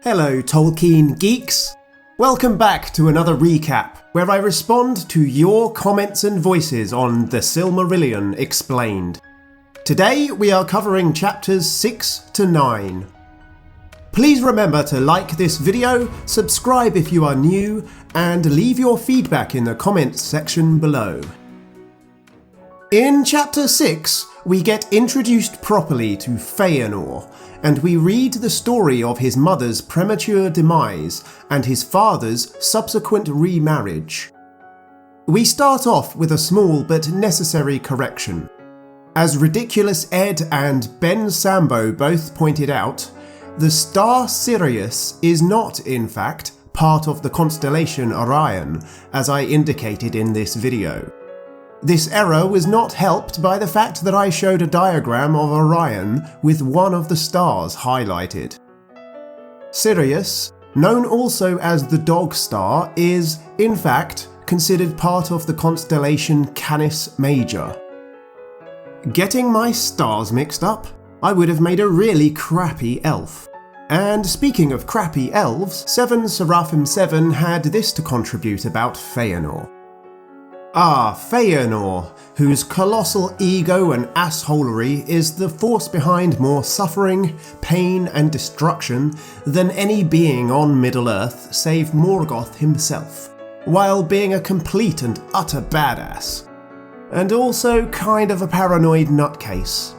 Hello Tolkien geeks! Welcome back to another recap, where I respond to your comments and voices on The Silmarillion Explained. Today we are covering chapters 6 to 9. Please remember to like this video, subscribe if you are new, and leave your feedback in the comments section below. In chapter 6, we get introduced properly to Feanor, and we read the story of his mother's premature demise and his father's subsequent remarriage. We start off with a small but necessary correction. As Ridiculous Ed and Ben Sambo both pointed out, the star Sirius is not, in fact, part of the constellation Orion, as I indicated in this video. This error was not helped by the fact that I showed a diagram of Orion with one of the stars highlighted. Sirius, known also as the Dog Star, is, in fact, considered part of the constellation Canis Major. Getting my stars mixed up, I would have made a really crappy elf. And speaking of crappy elves, 7 Seraphim 7 had this to contribute about Feanor. Feanor, whose colossal ego and assholery is the force behind more suffering, pain and destruction than any being on Middle-earth save Morgoth himself, while being a complete and utter badass. And also kind of a paranoid nutcase.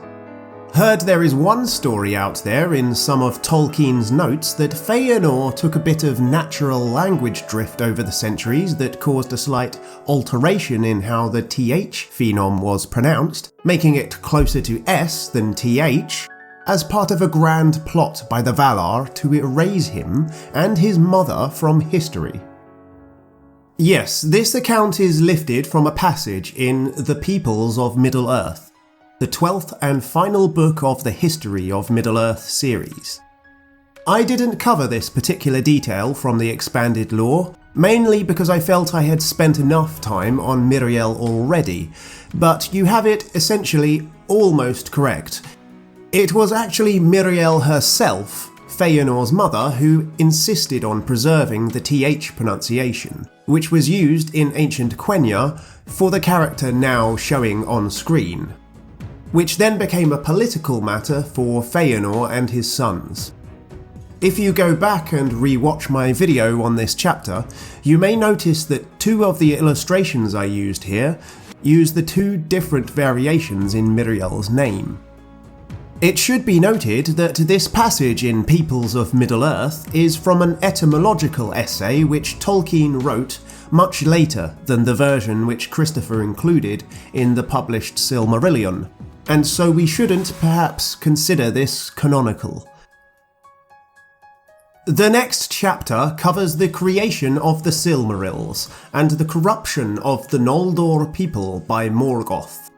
Heard there is one story out there in some of Tolkien's notes that Feanor took a bit of natural language drift over the centuries that caused a slight alteration in how the th phenom was pronounced, making it closer to S than th, as part of a grand plot by the Valar to erase him and his mother from history. Yes, this account is lifted from a passage in The Peoples of Middle-earth, the 12th and final book of the History of Middle-earth series. I didn't cover this particular detail from the expanded lore, mainly because I felt I had spent enough time on Miriel already, but you have it essentially almost correct. It was actually Miriel herself, Feanor's mother, who insisted on preserving the th pronunciation, which was used in ancient Quenya for the character now showing on screen, which then became a political matter for Feanor and his sons. If you go back and re-watch my video on this chapter, you may notice that 2 of the illustrations I used here use the 2 different variations in Miriel's name. It should be noted that this passage in Peoples of Middle-earth is from an etymological essay which Tolkien wrote much later than the version which Christopher included in the published Silmarillion, and so we shouldn't perhaps consider this canonical. The next chapter covers the creation of the Silmarils and the corruption of the Noldor people by Morgoth.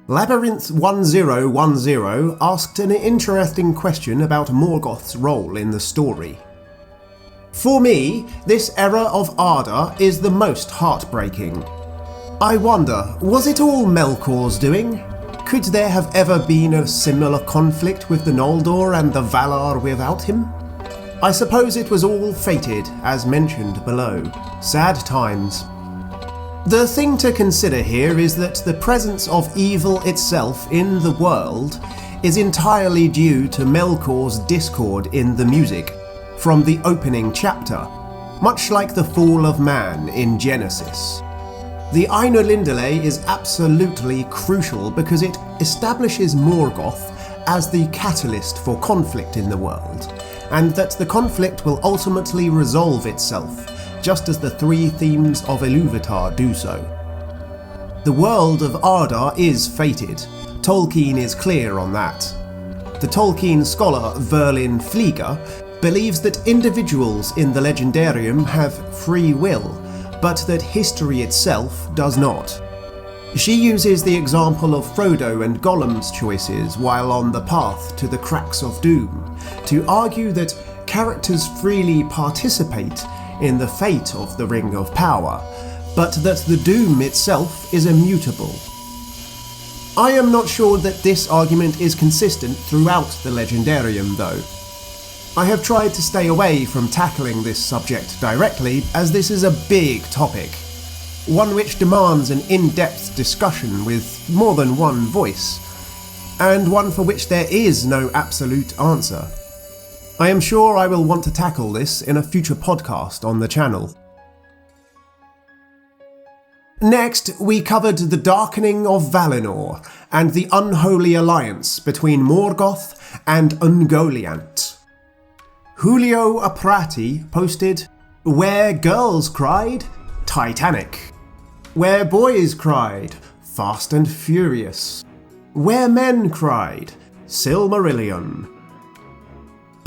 Labyrinth 1010 asked an interesting question about Morgoth's role in the story. For me, this era of Arda is the most heartbreaking. I wonder, was it all Melkor's doing? Could there have ever been a similar conflict with the Noldor and the Valar without him? I suppose it was all fated, as mentioned below. Sad times. The thing to consider here is that the presence of evil itself in the world is entirely due to Melkor's discord in the music from the opening chapter, much like the fall of man in Genesis. The Ainulindale is absolutely crucial because it establishes Morgoth as the catalyst for conflict in the world, and that the conflict will ultimately resolve itself, just as the 3 themes of Iluvatar do so. The world of Arda is fated. Tolkien is clear on that. The Tolkien scholar Verlin Flieger believes that individuals in the Legendarium have free will, but that history itself does not. She uses the example of Frodo and Gollum's choices while on the path to the cracks of doom, to argue that characters freely participate in the fate of the Ring of Power, but that the doom itself is immutable. I am not sure that this argument is consistent throughout the Legendarium though. I have tried to stay away from tackling this subject directly, as this is a big topic, one which demands an in-depth discussion with more than one voice, and one for which there is no absolute answer. I am sure I will want to tackle this in a future podcast on the channel. Next, we covered the Darkening of Valinor and the unholy alliance between Morgoth and Ungoliant. Julio Aprati posted, "Where girls cried, Titanic. Where boys cried, Fast and Furious. Where men cried, Silmarillion."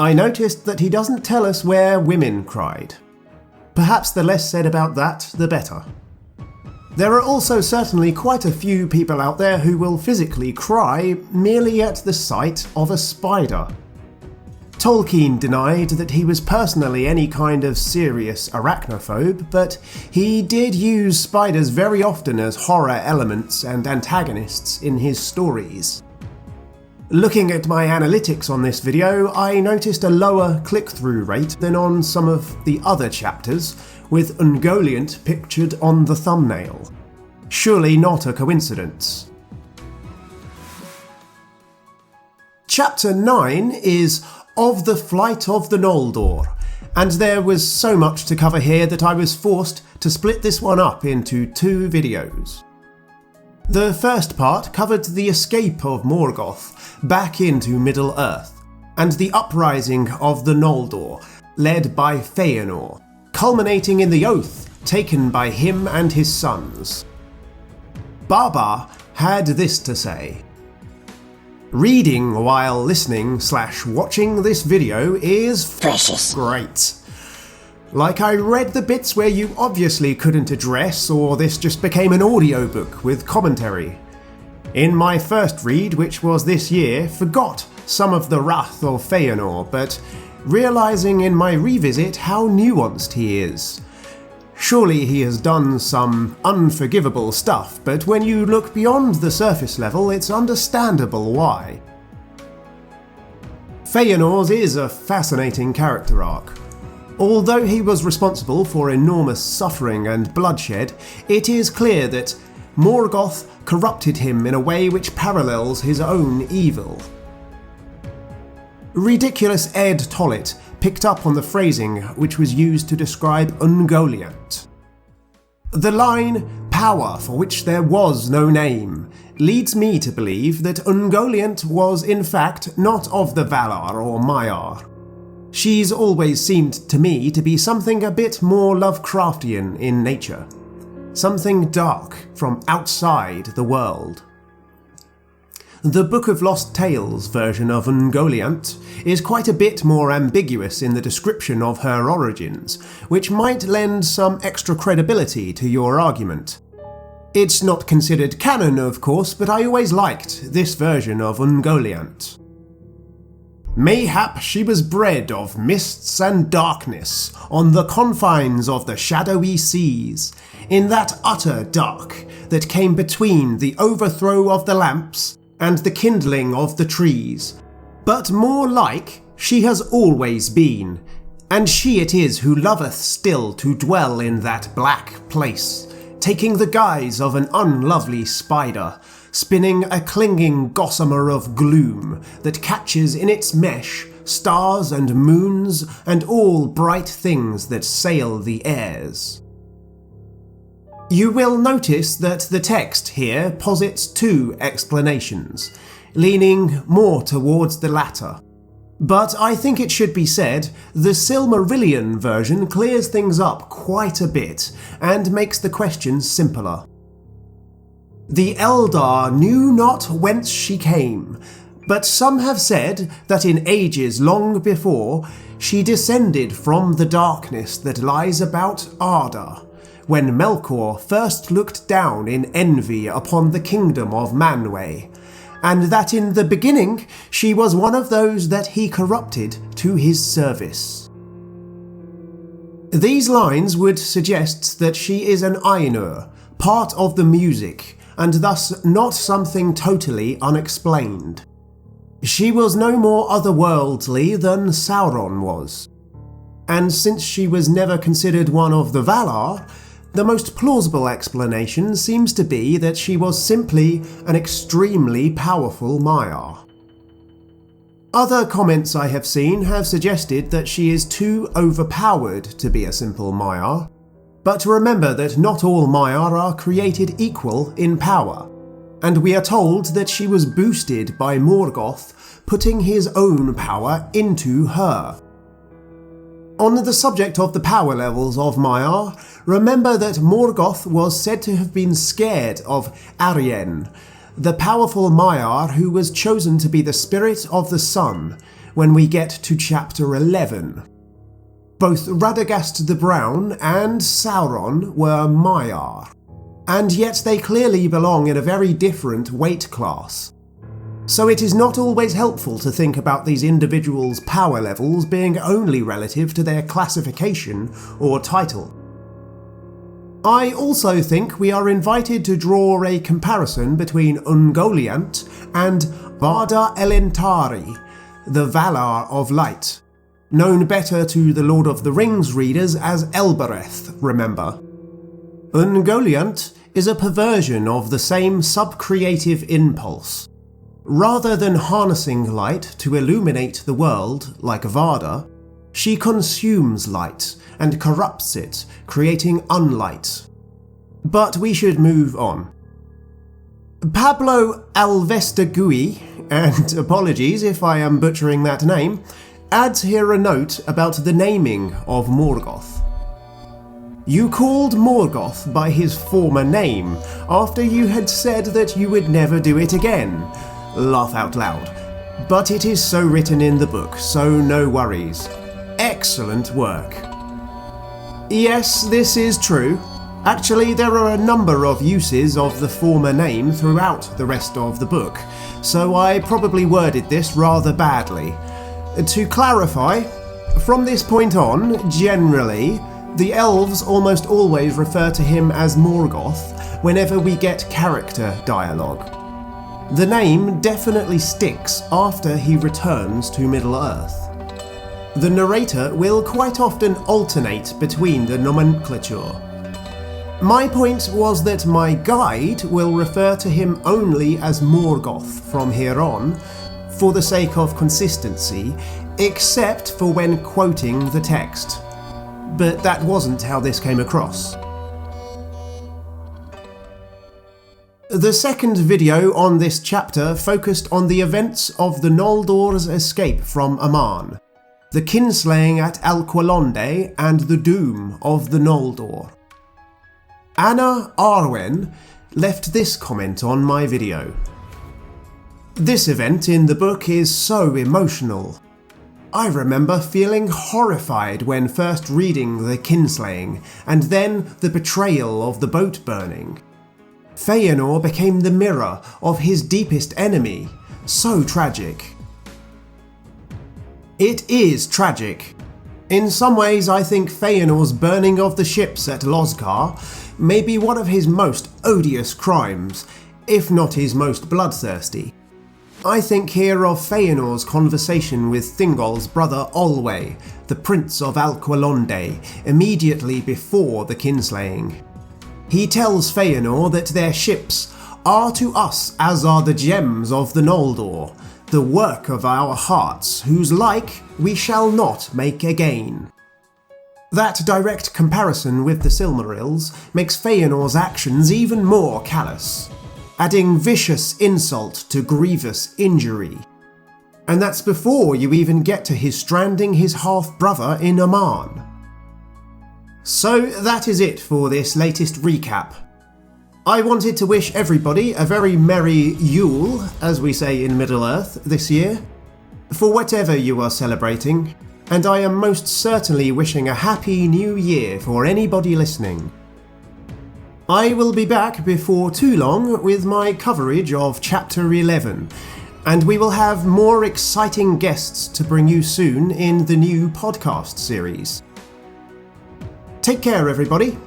I noticed that he doesn't tell us where women cried. Perhaps the less said about that, the better. There are also certainly quite a few people out there who will physically cry merely at the sight of a spider. Tolkien denied that he was personally any kind of serious arachnophobe, but he did use spiders very often as horror elements and antagonists in his stories. Looking at my analytics on this video, I noticed a lower click-through rate than on some of the other chapters, with Ungoliant pictured on the thumbnail. Surely not a coincidence. Chapter 9 is Of the Flight of the Noldor, and there was so much to cover here that I was forced to split this one up into 2 videos. The first part covered the escape of Morgoth back into Middle-earth, and the uprising of the Noldor, led by Feanor, culminating in the oath taken by him and his sons. Baba had this to say: "Reading while listening/watching this video is precious. Great. Like I read the bits where you obviously couldn't address, or this just became an audiobook with commentary. In my first read, which was this year, forgot some of the wrath of Feanor, but realising in my revisit how nuanced he is. Surely he has done some unforgivable stuff, but when you look beyond the surface level, it's understandable why. Feanor's is a fascinating character arc. Although he was responsible for enormous suffering and bloodshed, it is clear that Morgoth corrupted him in a way which parallels his own evil. Ridiculous Ed Tollett picked up on the phrasing which was used to describe Ungoliant. The line, "power for which there was no name," leads me to believe that Ungoliant was in fact not of the Valar or Maiar. She's always seemed to me to be something a bit more Lovecraftian in nature. Something dark from outside the world. The Book of Lost Tales version of Ungoliant is quite a bit more ambiguous in the description of her origins, which might lend some extra credibility to your argument. It's not considered canon, of course, but I always liked this version of Ungoliant. "Mayhap she was bred of mists and darkness, on the confines of the shadowy seas, in that utter dark that came between the overthrow of the lamps and the kindling of the trees. But more like she has always been, and she it is who loveth still to dwell in that black place, taking the guise of an unlovely spider, spinning a clinging gossamer of gloom that catches in its mesh stars and moons and all bright things that sail the airs." You will notice that the text here posits 2 explanations, leaning more towards the latter. But I think it should be said, the Silmarillion version clears things up quite a bit and makes the question simpler. "The Eldar knew not whence she came, but some have said that in ages long before she descended from the darkness that lies about Arda, when Melkor first looked down in envy upon the kingdom of Manwë, and that in the beginning she was one of those that he corrupted to his service." These lines would suggest that she is an Ainur, part of the music, and thus not something totally unexplained. She was no more otherworldly than Sauron was. And since she was never considered one of the Valar, the most plausible explanation seems to be that she was simply an extremely powerful Maiar. Other comments I have seen have suggested that she is too overpowered to be a simple Maiar, but remember that not all Maiar are created equal in power, and we are told that she was boosted by Morgoth putting his own power into her. On the subject of the power levels of Maiar, remember that Morgoth was said to have been scared of Arien, the powerful Maiar who was chosen to be the spirit of the sun when we get to chapter 11. Both Radagast the Brown and Sauron were Maiar, and yet they clearly belong in a very different weight class. So it is not always helpful to think about these individuals' power levels being only relative to their classification or title. I also think we are invited to draw a comparison between Ungoliant and Vada Elentari, the Valar of Light, known better to the Lord of the Rings readers as Elbereth, remember. Ungoliant is a perversion of the same sub-creative impulse. Rather than harnessing light to illuminate the world like Vada, she consumes light and corrupts it, creating unlight. But we should move on. Pablo Alvestegui, and apologies if I am butchering that name, adds here a note about the naming of Morgoth. You called Morgoth by his former name after you had said that you would never do it again. Laugh out loud. But it is so written in the book, so no worries. Excellent work. Yes, this is true. Actually, there are a number of uses of the former name throughout the rest of the book, so I probably worded this rather badly. To clarify, from this point on, generally, the elves almost always refer to him as Morgoth whenever we get character dialogue. The name definitely sticks after he returns to Middle-earth. The narrator will quite often alternate between the nomenclature. My point was that my guide will refer to him only as Morgoth from here on, for the sake of consistency, except for when quoting the text. But that wasn't how this came across. The second video on this chapter focused on the events of the Noldor's escape from Aman, the kinslaying at Alqualonde, and the doom of the Noldor. Anna Arwen left this comment on my video. This event in the book is so emotional. I remember feeling horrified when first reading the kinslaying, and then the betrayal of the boat burning. Feanor became the mirror of his deepest enemy. So tragic. It is tragic. In some ways, I think Feanor's burning of the ships at Losgtar may be one of his most odious crimes, if not his most bloodthirsty. I think here of Feanor's conversation with Thingol's brother Olwe, the Prince of Alqualonde, immediately before the kinslaying. He tells Feanor that their ships are to us as are the gems of the Noldor, the work of our hearts, whose like we shall not make again. That direct comparison with the Silmarils makes Feanor's actions even more callous, adding vicious insult to grievous injury. And that's before you even get to his stranding his half-brother in Aman. So that is it for this latest recap. I wanted to wish everybody a very merry Yule, as we say in Middle-earth, this year, for whatever you are celebrating, and I am most certainly wishing a happy new year for anybody listening. I will be back before too long with my coverage of Chapter 11, and we will have more exciting guests to bring you soon in the new podcast series. Take care, everybody.